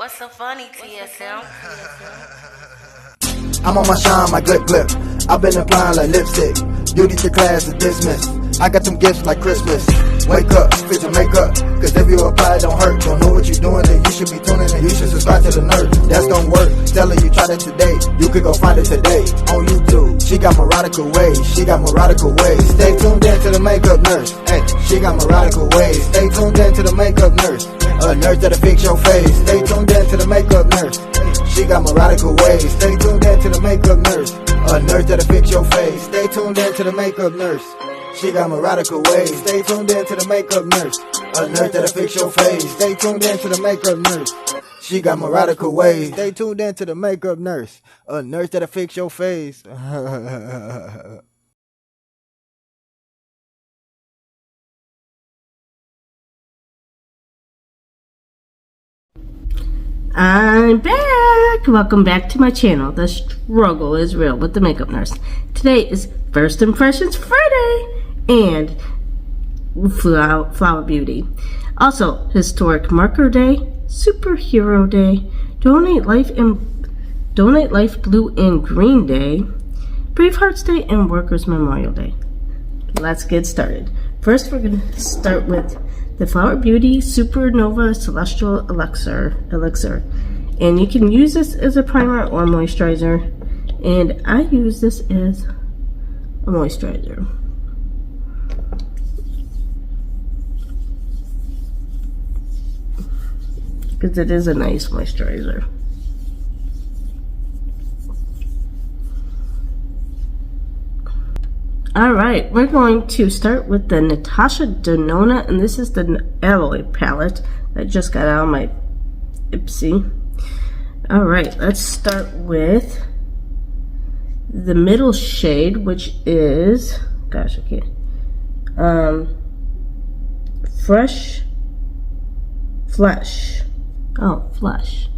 What's so funny, TSM? I'm on my shine, my good clip. I've been applying like lipstick. Beauty to class is dismissed. I got some gifts like Christmas. Wake up, fit your makeup. Cause if you apply, it don't hurt. Don't know what you're doing, then you should be tuning in. You should subscribe to the nerd. That's gonna work. Tell her you tried it today. You could go find it today on YouTube. She got morodical ways. She got morodical ways. Stay tuned in to the makeup nurse. Hey, she got morodical ways. Stay tuned in to the makeup nurse. A nurse that'll fix your face. Stay tuned in to the makeup nurse. She got morodical ways. Stay tuned in to the makeup nurse. A nurse that'll fix your face. Stay tuned in to the makeup nurse. She got morodical ways. Stay tuned in to the makeup nurse. A nurse that'll fix your face. Stay tuned in to the makeup nurse. She got morodical ways. Stay tuned in to the makeup nurse. A nurse that'll fix your face. I'm back! Welcome back to my channel. The struggle is real with the makeup nurse. Today is First Impressions Friday and Flower Beauty. Also, Historic Marker Day, Superhero Day, Donate Life Blue and Green Day, Bravehearts Day, and Workers' Memorial Day. Let's get started. First, we're going to start with the Flower Beauty Supernova Celestial Elixir. And you can use this as a primer or moisturizer. And I use this as a moisturizer. Because it is a nice moisturizer. Alright, we're going to start with the Natasha Denona, and this is the Alloy palette that just got out of my Ipsy. Alright, let's start with the middle shade, which is, gosh, I can't, Fresh Flesh. Oh, Flesh.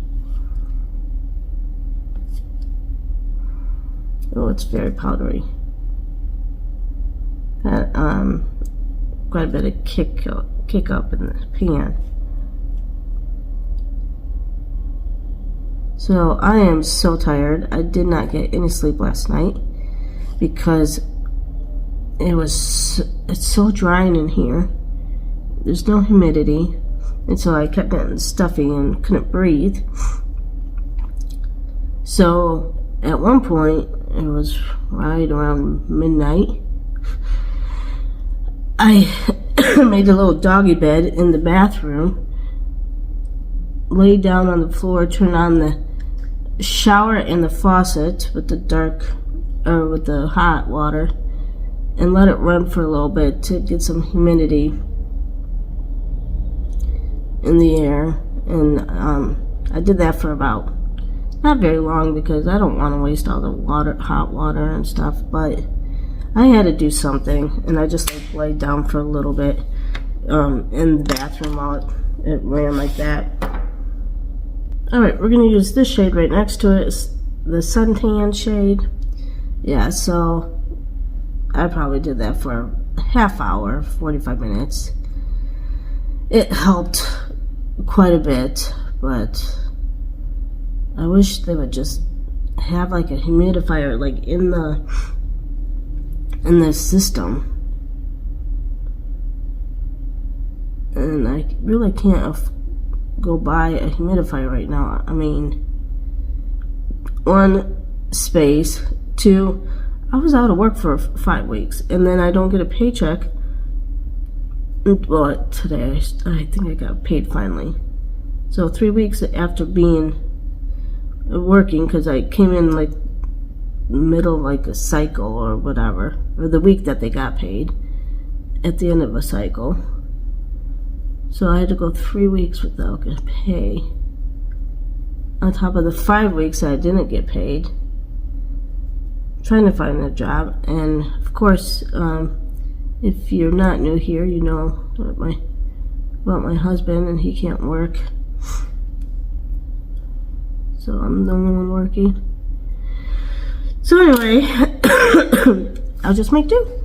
Oh, it's very powdery. Quite a bit of kick up in the pan. So I am so tired. I did not get any sleep last night because it's so drying in here. There's no humidity, and so I kept getting stuffy and couldn't breathe. So at one point, it was right around midnight, I made a little doggy bed in the bathroom, laid down on the floor, turned on the shower and the faucet with the hot water, and let it run for a little bit to get some humidity in the air. And I did that for about not very long because I don't want to waste all the hot water and stuff, but I had to do something, and I just laid down for a little bit in the bathroom while it ran like that. Alright, we're going to use this shade right next to it. It's the Suntan shade. Yeah, so I probably did that for a half hour, 45 minutes. It helped quite a bit, but I wish they would just have like a humidifier like in the system. And I really can't go buy a humidifier right now. I mean, one, space, two, I was out of work for 5 weeks, and then I don't get a paycheck. Well, today I think I got paid finally. So 3 weeks after working, because I came in like middle like a cycle or whatever, or the week that they got paid at the end of a cycle. So I had to go 3 weeks without getting pay, on top of the 5 weeks I didn't get paid trying to find a job. And of course, if you're not new here, you know about my husband, and he can't work, so I'm the only one working. So anyway, I'll just make do.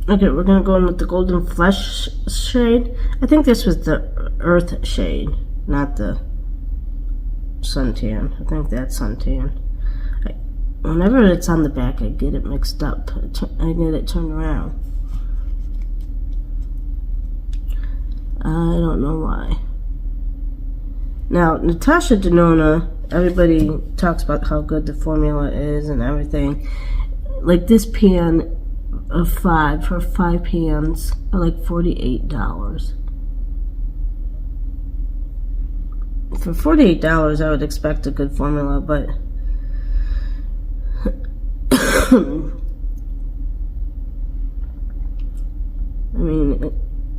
Okay, we're going to go in with the Golden Flesh shade. I think this was the Earth shade, not the suntan. I think that's suntan. Whenever it's on the back, I get it mixed up. I get it turned around. I don't know why. Now, Natasha Denona, everybody talks about how good the formula is and everything. Like this pan of 5 for 5 pans are like $48. For $48, I would expect a good formula, but I mean,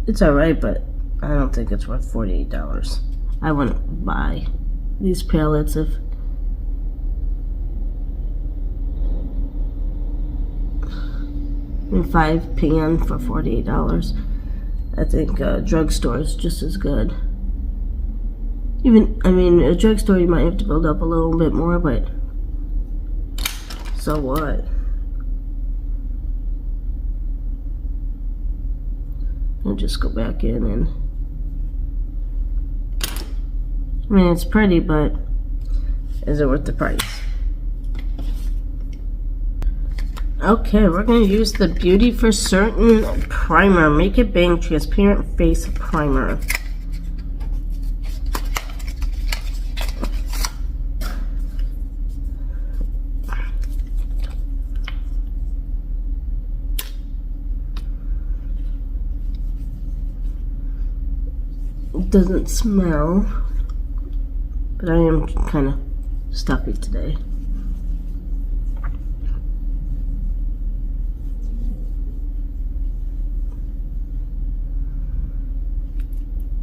it's alright, but I don't think it's worth $48. I wouldn't buy these pallets if and 5 pan for $48. I think drugstore is just as good. Even, I mean, a drugstore you might have to build up a little bit more, but so what? I'll just go back in and, I mean, it's pretty, but is it worth the price? Okay, we're going to use the Beauty for Certain Primer. Make It Bang Transparent Face Primer. It doesn't smell, but I am kind of stuffy today.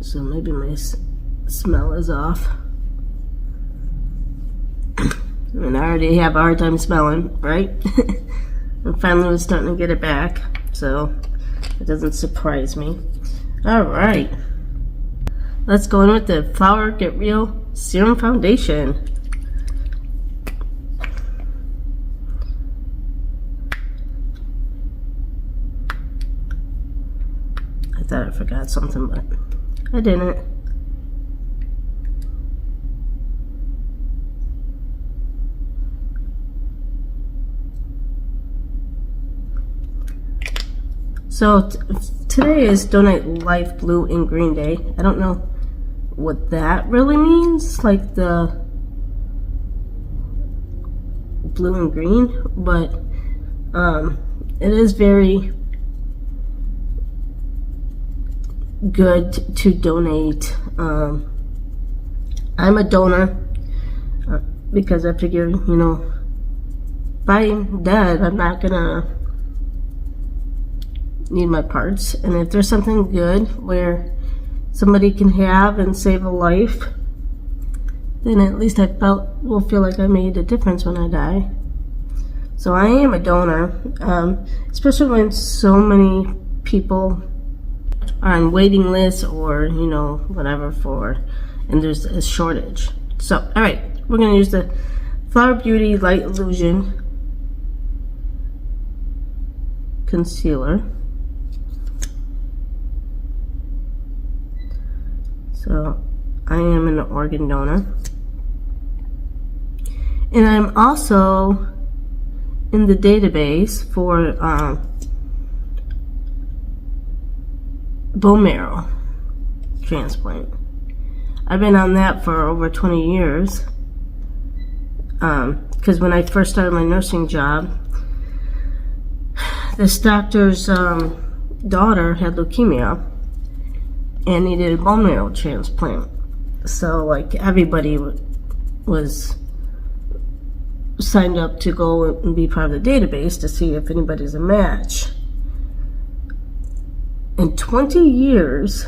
So maybe my smell is off. I mean, I already have a hard time smelling, right? I finally was starting to get it back, so it doesn't surprise me. Alright. Let's go in with the Flower Get Real Serum Foundation. I thought I forgot something, but I didn't. So today is Donate Life Blue and Green Day. I don't know what that really means, like the blue and green, but it is very good to donate. I'm a donor because I figure, you know, if I'm dead, I'm not gonna need my parts, and if there's something good where somebody can have and save a life, then at least I will feel like I made a difference when I die. So I am a donor, especially when so many people are on waiting lists or, you know, whatever for, and there's a shortage. So, alright, we're going to use the Flower Beauty Light Illusion Concealer. So, I am an organ donor. And I'm also in the database for bone marrow transplant. I've been on that for over 20 years. Because when I first started my nursing job, this doctor's daughter had leukemia and needed a bone marrow transplant. So, like, everybody was signed up to go and be part of the database to see if anybody's a match. In 20 years,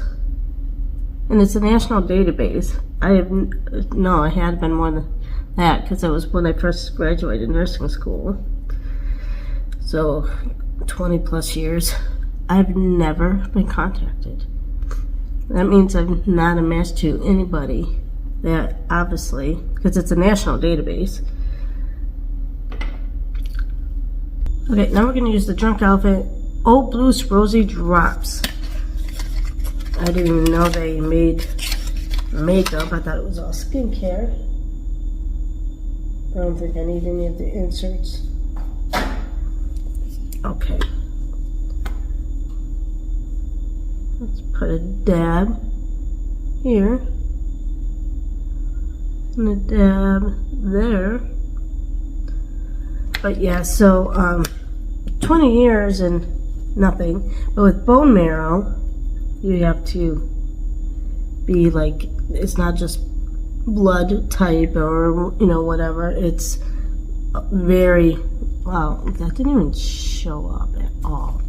and it's a national database, I had been more than that, because it was when I first graduated nursing school. So, 20 plus years, I've never been contacted. That means I'm not a match to anybody that, obviously, because it's a national database. Okay, now we're going to use the Drunk Elephant Old Blues Rosy Drops. I didn't even know they made makeup. I thought it was all skincare. I don't think I need any of the inserts. Okay. Let's put a dab here. And a dab there. But yeah, so 20 years and nothing. But with bone marrow, you have to be like, it's not just blood type or, you know, whatever. It's very, wow, that didn't even show up at all.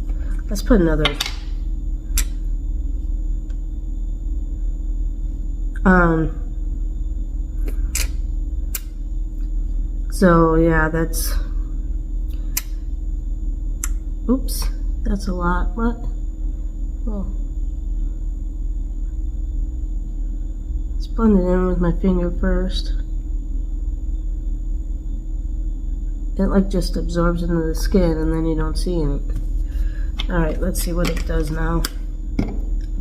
Let's put another. So yeah, that's, oops, that's a lot. What? Oh. Let's blend it in with my finger first. It like just absorbs into the skin and then you don't see any. Alright, let's see what it does now.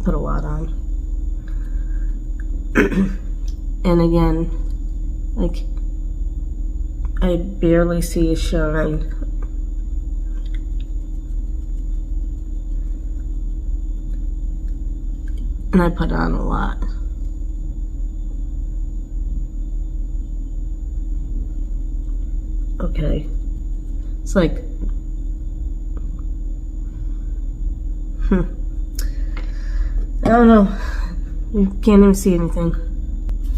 Put a lot on. And again, like, I barely see a shine. And I put on a lot. Okay. It's like, I don't know. You can't even see anything.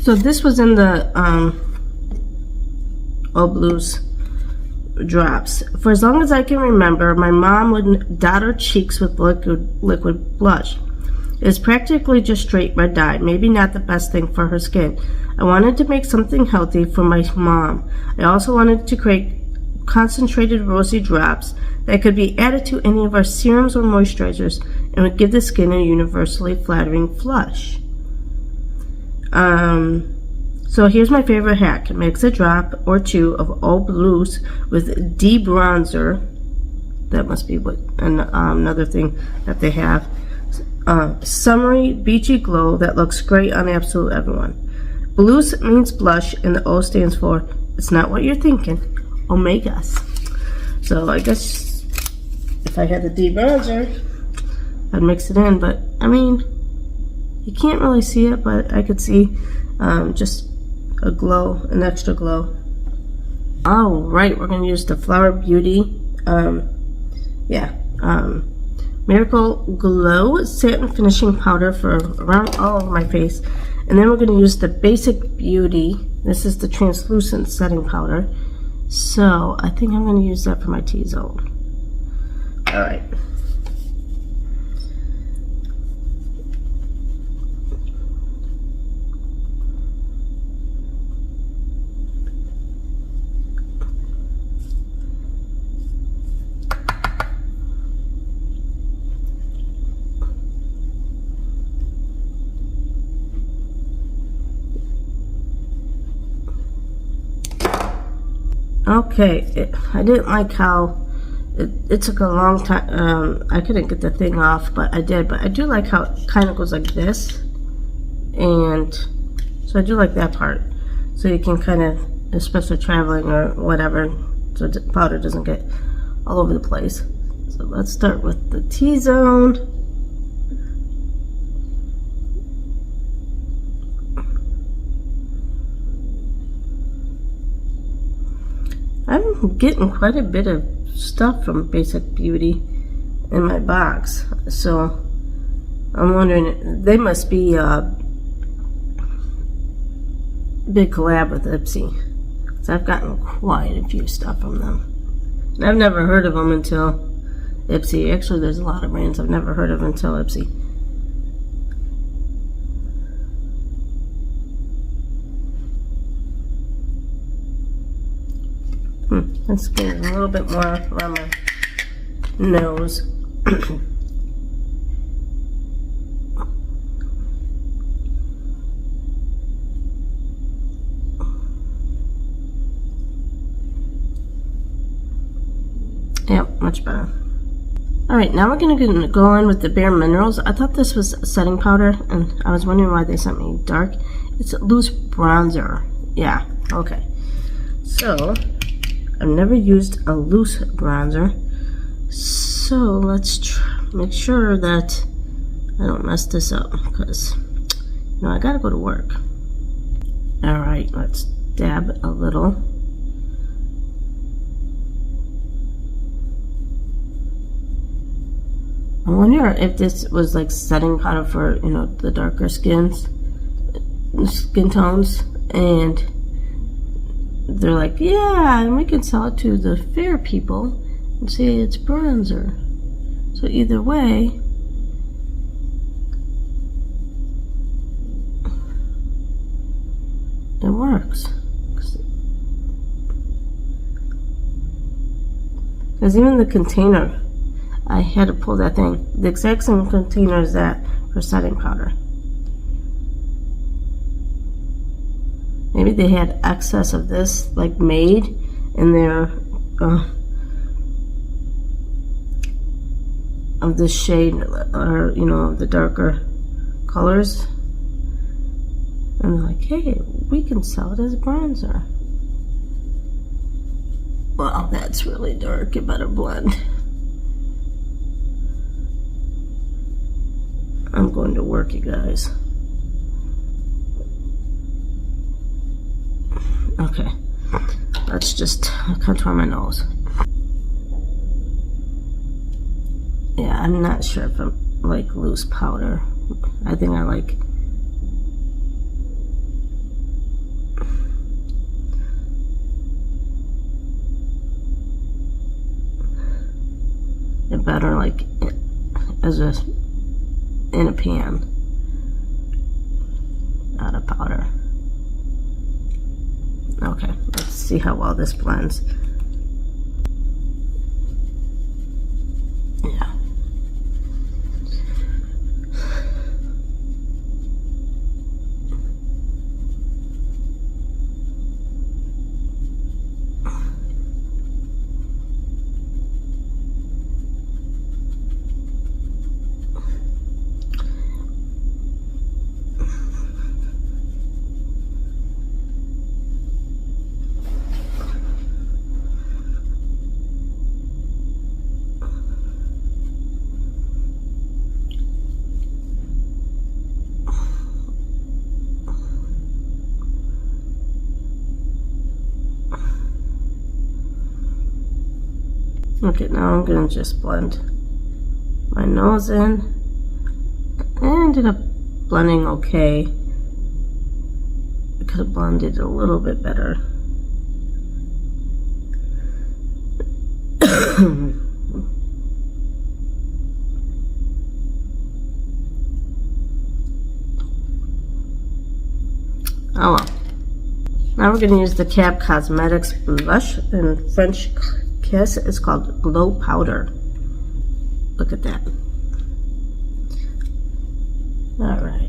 So this was in the All Blues drops. For as long as I can remember, my mom would dot her cheeks with liquid blush. It was practically just straight red dye, maybe not the best thing for her skin. I wanted to make something healthy for my mom. I also wanted to create concentrated rosy drops that could be added to any of our serums or moisturizers and would give the skin a universally flattering flush. So here's my favorite hack. Mix a drop or two of All Blues with debronzer. That must be what another thing that they have. Summery, beachy glow that looks great on absolute everyone. Blues means blush, and the O stands for it's not what you're thinking, Omegas. So I guess if I had the debronzer, I'd mix it in, but I mean, you can't really see it, but I could see just a glow, an extra glow. All right, we're gonna use the Flower Beauty, Miracle Glow Satin Finishing Powder for around all over my face. And then we're going to use the Basic Beauty. This is the translucent setting powder. So I think I'm going to use that for my T-zone. All right. Okay, I didn't like how it took a long time. I couldn't get the thing off, but I did. But I do like how it kind of goes like this. And so I do like that part. So you can kind of, especially traveling or whatever, so the powder doesn't get all over the place. So let's start with the T-zone. I'm getting quite a bit of stuff from Basic Beauty in my box, so I'm wondering, they must be a big collab with Ipsy, because I've gotten quite a few stuff from them. And I've never heard of them until Ipsy. Actually, there's a lot of brands I've never heard of until Ipsy. Let's get a little bit more around my nose. Yep, much better. Alright, now we're going to go in with the Bare Minerals. I thought this was setting powder, and I was wondering why they sent me dark. It's a loose bronzer. Yeah, okay. So, I've never used a loose bronzer. So, let's make sure that I don't mess this up, because, you know, I gotta go to work. Alright, let's dab a little. I wonder if this was like setting powder for, you know, the darker skin tones, and they're like, yeah, and we can sell it to the fair people and say it's bronzer. So either way, it works. Because even the container, I had to pull that thing. The exact same container as that for setting powder. Maybe they had excess of this, like, made in their, of this shade, or, you know, the darker colors. And they're like, hey, we can sell it as bronzer. Wow, that's really dark. It better blend. I'm going to work, you guys. Okay, let's just contour my nose. Yeah, I'm not sure if I like loose powder. I think I like it better like as a in a pan, not a powder. Okay, let's see how well this blends. Yeah. Okay, now I'm gonna just blend my nose in. I ended up blending okay. I could have blended a little bit better. Oh well. Now we're gonna use the CAB Cosmetics blush in French Kiss. It's called Glow Powder. Look at that. All right.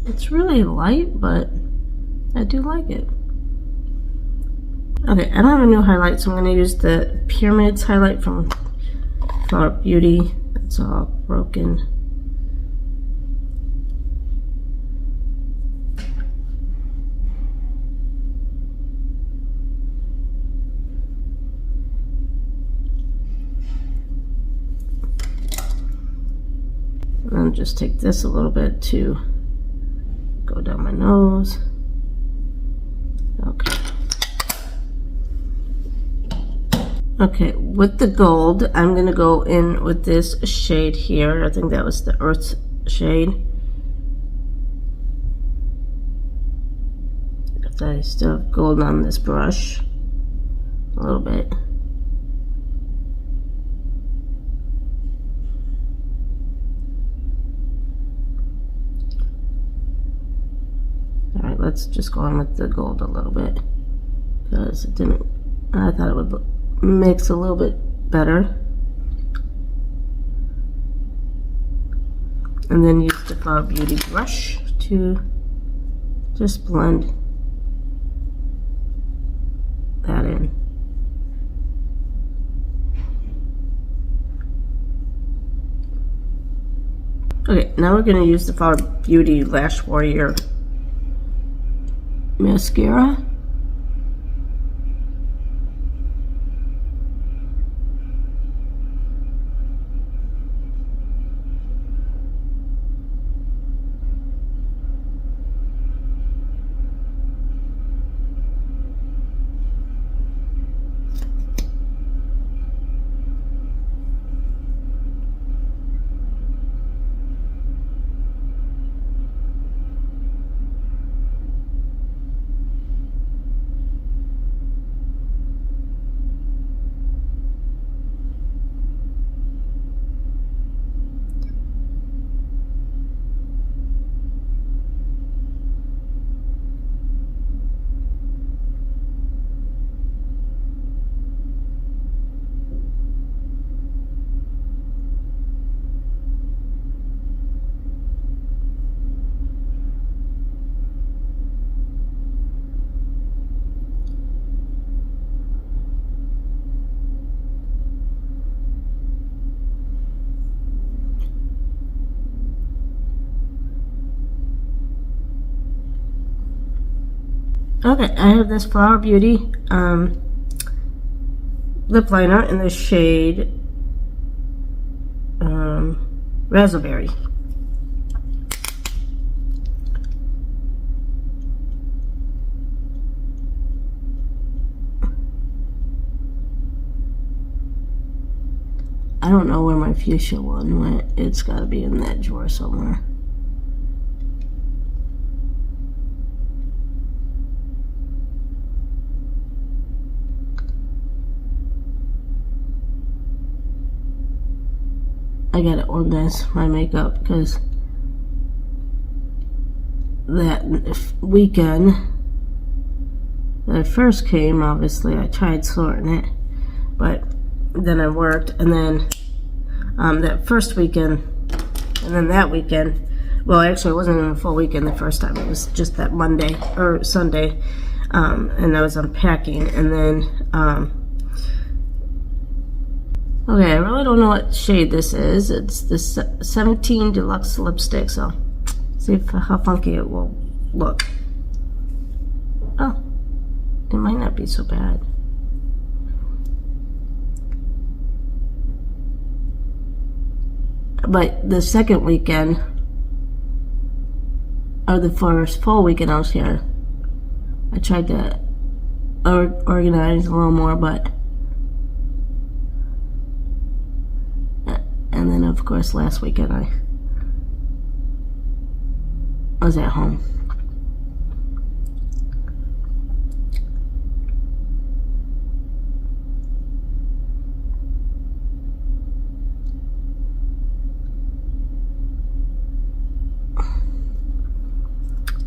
It's really light, but I do like it. Okay, I don't have a new highlight, so I'm going to use the Pyramids highlight from Flower Beauty. It's all broken. And then just take this a little bit to go down my nose. Okay. Okay, with the gold, I'm gonna go in with this shade here. I think that was the Earth shade. I still have gold on this brush. A little bit. Alright, let's just go on with the gold a little bit, because it didn't I thought it would mix a little bit better. And then use the Flower Beauty brush to just blend that in. Okay, now we're going to use the Flower Beauty Lash Warrior mascara. Okay, I have this Flower Beauty lip liner in the shade Raspberry. I don't know where my fuchsia one went. It's got to be in that drawer somewhere. I gotta organize my makeup because that weekend that I first came, obviously I tried sorting it, but then I worked, and then that first weekend, and then that weekend, well, actually it wasn't even a full weekend the first time, it was just that Monday or Sunday, and I was unpacking, and then okay, I really don't know what shade this is. It's the 17 Deluxe Lipstick, so see how funky it will look. Oh, it might not be so bad. But the second weekend, or the first full weekend I was here, I tried to organize a little more, but and then of course last weekend I was at home.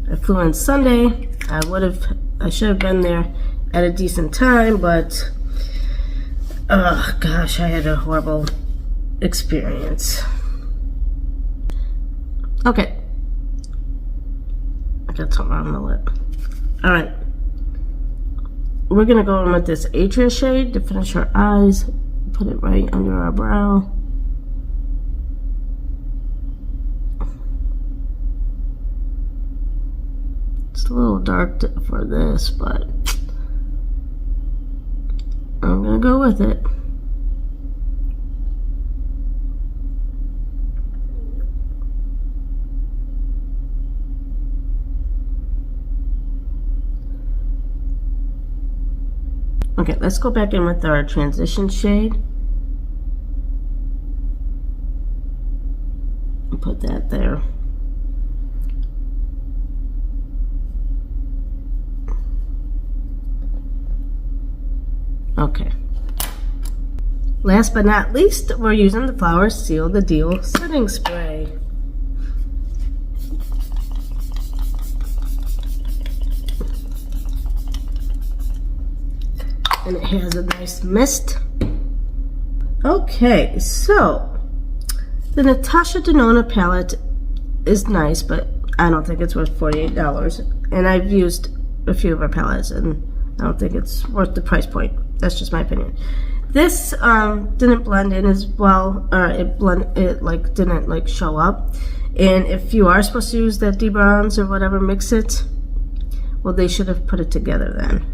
I flew in Sunday. I should have been there at a decent time, but oh gosh, I had a horrible experience. Okay, I got something on the lip. All right, we're gonna go in with this Atria shade to finish our eyes. Put it right under our brow. It's a little dark for this, but I'm gonna go with it. Okay, let's go back in with our transition shade. And put that there. Okay. Last but not least, we're using the Flower Seal the Deal setting spray. And it has a nice mist. Okay, so the Natasha Denona palette is nice, but I don't think it's worth $48. And I've used a few of her palettes, and I don't think it's worth the price point. That's just my opinion. This didn't blend in as well, or it didn't like show up. And if you are supposed to use that debronze or whatever, mix it, well, they should have put it together then.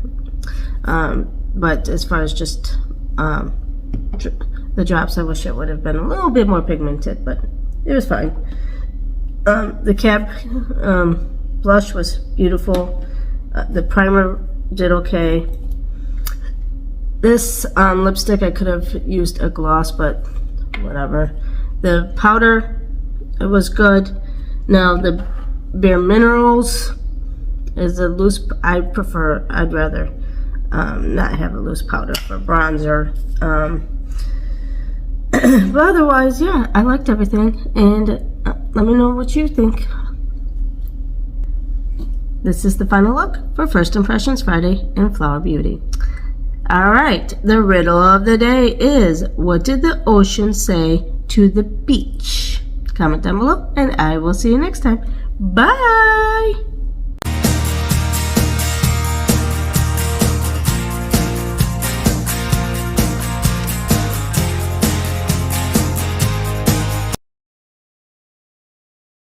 But as far as just the drops, I wish it would have been a little bit more pigmented, but it was fine. The Cab blush was beautiful. The primer did okay. This lipstick, I could have used a gloss, but whatever. The powder, it was good. Now the Bare Minerals is a loose. I'd rather not have a loose powder for bronzer. But otherwise, yeah, I liked everything. And let me know what you think. This is the final look for First Impressions Friday in Flower Beauty. Alright, the riddle of the day is, what did the ocean say to the beach? Comment down below, and I will see you next time. Bye!